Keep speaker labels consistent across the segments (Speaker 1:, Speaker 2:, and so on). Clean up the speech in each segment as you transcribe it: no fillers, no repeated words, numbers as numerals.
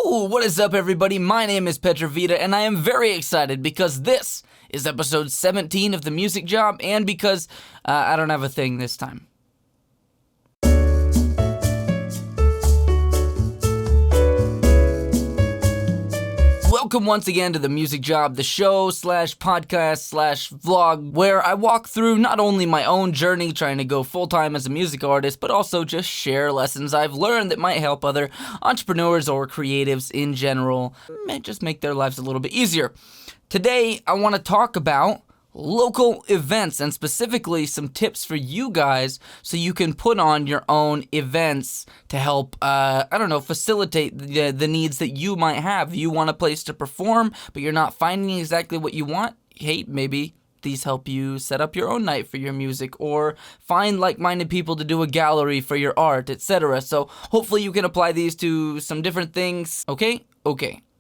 Speaker 1: Woo! What is up, everybody? My name is Petrovita, and I am very excited because this is episode 17 of The Music Job, and because I don't have a thing this time. Welcome once again to The Music Job, the show slash podcast slash vlog where I walk through not only my own journey trying to go full-time as a music artist, but also just share lessons I've learned that might help other entrepreneurs or creatives in general, just make their lives a little bit easier. Today, I want to talk about local events and specifically some tips for you guys so you can put on your own events to help, facilitate the needs that you might have. You want a place to perform, but you're not finding exactly what you want. Hey, maybe these help you set up your own night for your music or find like-minded people to do a gallery for your art, etc. So hopefully you can apply these to some different things. Okay.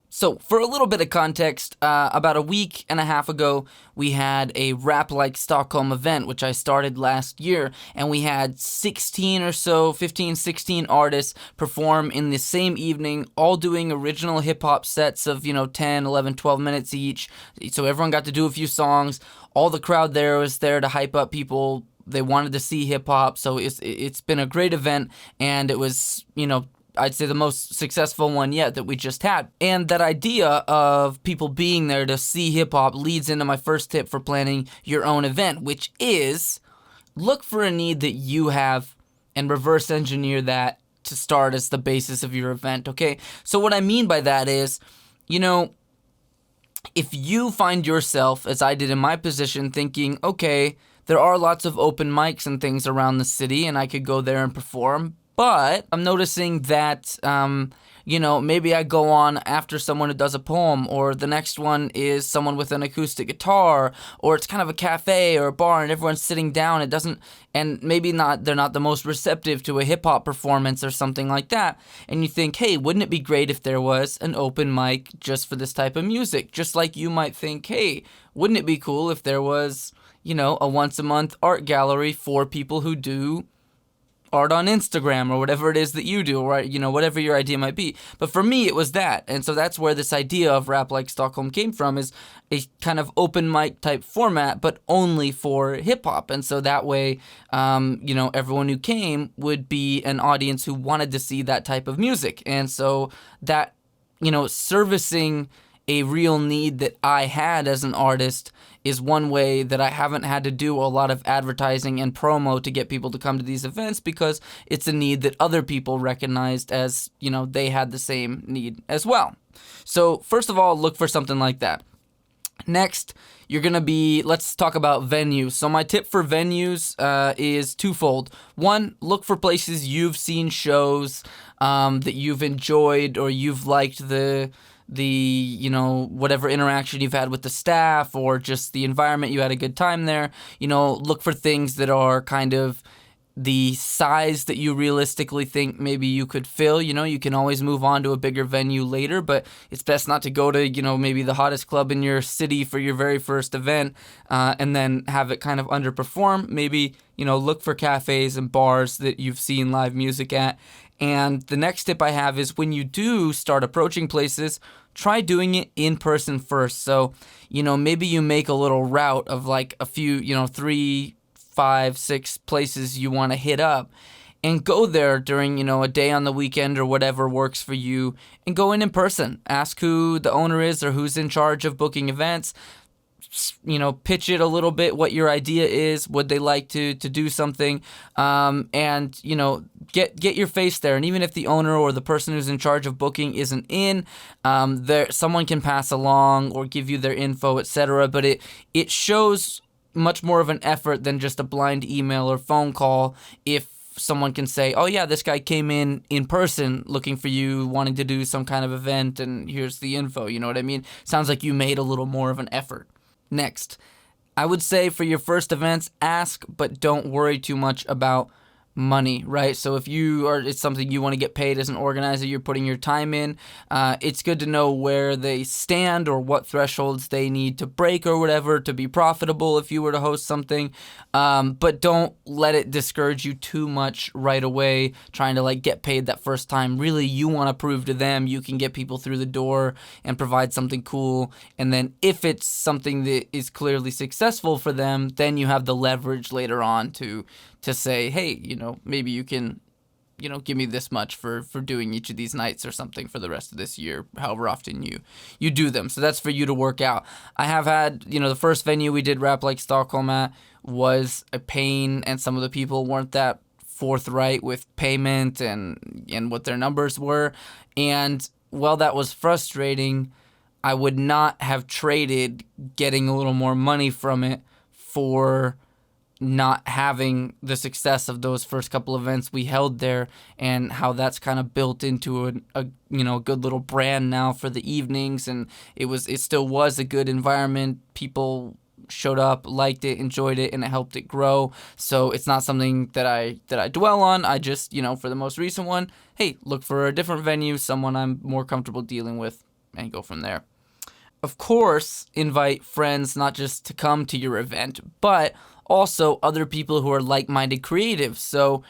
Speaker 1: So, for a little bit of context, about a week and a half ago, we had a Rap Like Stockholm event, which I started last year, and we had 16 artists perform in the same evening, all doing original hip-hop sets of, 10, 11, 12 minutes each, so everyone got to do a few songs. All the crowd there was there to hype up people. They wanted to see hip-hop, so it's been a great event, and it was, I'd say the most successful one yet that we just had. And that idea of people being there to see hip-hop leads into my first tip for planning your own event, which is look for a need that you have and reverse engineer that to start as the basis of your event, okay? So what I mean by that is, if you find yourself, as I did in my position, thinking, okay, there are lots of open mics and things around the city and I could go there and perform, but I'm noticing that, maybe I go on after someone who does a poem, or the next one is someone with an acoustic guitar, or it's kind of a cafe or a bar and everyone's sitting down. And maybe they're not the most receptive to a hip-hop performance or something like that. And you think, hey, wouldn't it be great if there was an open mic just for this type of music? Just like you might think, hey, wouldn't it be cool if there was, a once-a-month art gallery for people who do art on Instagram or whatever it is that you do, right? Whatever your idea might be. But for me, it was that. And so that's where this idea of Rap Like Stockholm came from, is a kind of open mic type format, but only for hip hop. And so that way, everyone who came would be an audience who wanted to see that type of music. And so that, servicing a real need that I had as an artist is one way that I haven't had to do a lot of advertising and promo to get people to come to these events, because it's a need that other people recognized as, they had the same need as well. So first of all, look for something like that. Next, let's talk about venues. So my tip for venues is twofold. One, look for places you've seen shows that you've enjoyed, or you've liked the whatever interaction you've had with the staff, or just the environment, you had a good time there. Look for things that are kind of the size that you realistically think maybe you could fill. You can always move on to a bigger venue later, but it's best not to go to, maybe the hottest club in your city for your very first event, and then have it kind of underperform. Maybe, look for cafes and bars that you've seen live music at. And the next tip I have is, when you do start approaching places, try doing it in person first. So, maybe you make a little route of like a few, 3, 5, 6 places you want to hit up, and go there during, a day on the weekend or whatever works for you, and go in person. Ask who the owner is or who's in charge of booking events. Pitch it a little bit, what your idea is. Would they like to do something? And, get your face there. And even if the owner or the person who's in charge of booking isn't in, someone can pass along or give you their info, etc. But it shows much more of an effort than just a blind email or phone call if someone can say, oh yeah, this guy came in person looking for you, wanting to do some kind of event, and here's the info. You know what I mean? Sounds like you made a little more of an effort. Next, I would say for your first events, ask but don't worry too much about money, right? So if it's something you want to get paid as an organizer, you're putting your time in, it's good to know where they stand or what thresholds they need to break or whatever to be profitable if you were to host something. But don't let it discourage you too much right away trying to like get paid that first time. Really, you want to prove to them you can get people through the door and provide something cool. And then if it's something that is clearly successful for them, then you have the leverage later on to say, hey, maybe you can, give me this much for doing each of these nights or something for the rest of this year, however often you do them. So that's for you to work out. I have had, the first venue we did Rap Like Stockholm at was a pain, and some of the people weren't that forthright with payment and what their numbers were. And while that was frustrating, I would not have traded getting a little more money from it for not having the success of those first couple events we held there, and how that's kind of built into a good little brand now for the evenings. And it still was a good environment. People showed up, liked it, enjoyed it, and it helped it grow. So it's not something that I dwell on. I just, for the most recent one, hey, look for a different venue, someone I'm more comfortable dealing with, and go from there. Of course, invite friends not just to come to your event, but also other people who are like-minded creatives. So,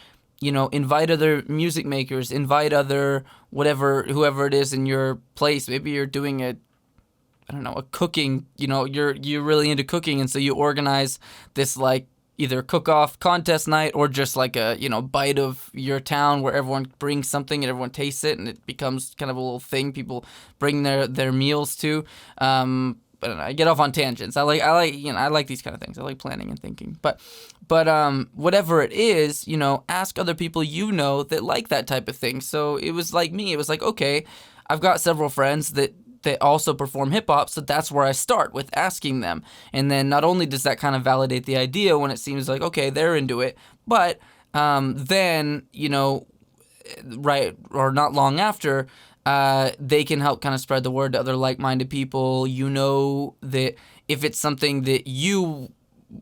Speaker 1: invite other music makers, invite other whoever it is in your place. Maybe you're doing a cooking, you're really into cooking, and so you organize this like either cook-off contest night or just like a, bite of your town where everyone brings something and everyone tastes it and it becomes kind of a little thing people bring their meals to. But I get off on tangents. I like these kind of things. I like planning and thinking. But whatever it is, ask other people that like that type of thing. So it was like me. It was like, okay, I've got several friends that also perform hip hop, so that's where I start with asking them. And then not only does that kind of validate the idea when it seems like, okay, they're into it, but then, right or not long after, they can help kind of spread the word to other like-minded people. That if it's something that you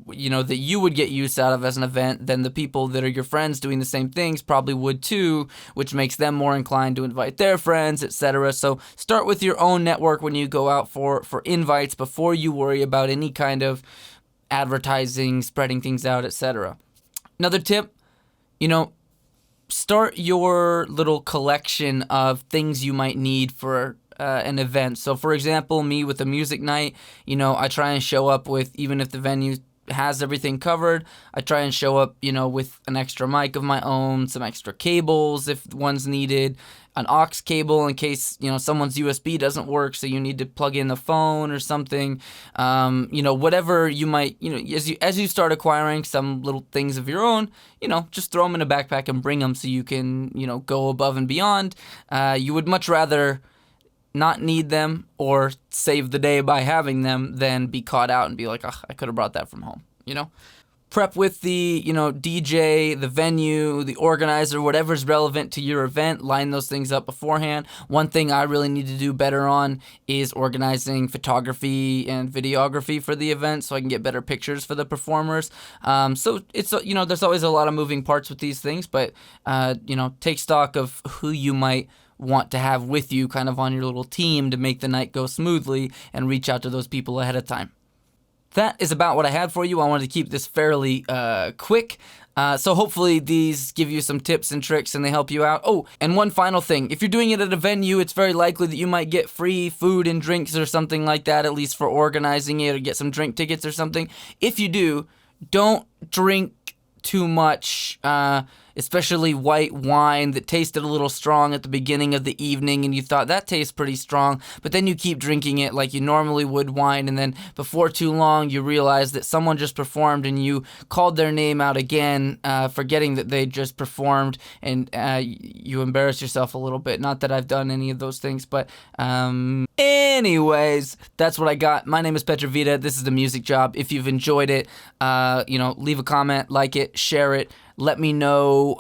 Speaker 1: would get use out of as an event, then the people that are your friends doing the same things probably would too, which makes them more inclined to invite their friends, etc. So start with your own network when you go out for invites before you worry about any kind of advertising, spreading things out, etc. Another tip, start your little collection of things you might need for an event. So for example, me with a music night, I try and show up with, even if the venue has everything covered, I try and show up, with an extra mic of my own, some extra cables if one's needed, an aux cable in case, someone's USB doesn't work, so you need to plug in the phone or something. Whatever you might, as you start acquiring some little things of your own, just throw them in a backpack and bring them so you can, go above and beyond. You would much rather not need them or save the day by having them than be caught out and be like, oh, I could have brought that from home, Prep with the, DJ, the venue, the organizer, whatever's relevant to your event. Line those things up beforehand. One thing I really need to do better on is organizing photography and videography for the event so I can get better pictures for the performers. So it's, there's always a lot of moving parts with these things, but, take stock of who you might want to have with you kind of on your little team to make the night go smoothly, and reach out to those people ahead of time. That is about what I had for you. I wanted to keep this fairly quick. So hopefully these give you some tips and tricks and they help you out. Oh, and one final thing. If you're doing it at a venue, it's very likely that you might get free food and drinks or something like that, at least for organizing it, or get some drink tickets or something. If you do, don't drink too much, especially white wine that tasted a little strong at the beginning of the evening and you thought that tastes pretty strong, but then you keep drinking it like you normally would wine, and then before too long you realize that someone just performed and you called their name out again, forgetting that they just performed, and you embarrass yourself a little bit. Not that I've done any of those things, but anyways, that's what I got. My name is Petra Vita. This is The Music Job. If you've enjoyed it, leave a comment, like it, share it. Let me know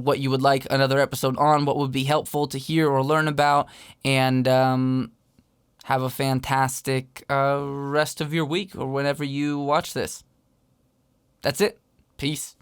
Speaker 1: what you would like another episode on, what would be helpful to hear or learn about, and have a fantastic rest of your week or whenever you watch this. That's it. Peace.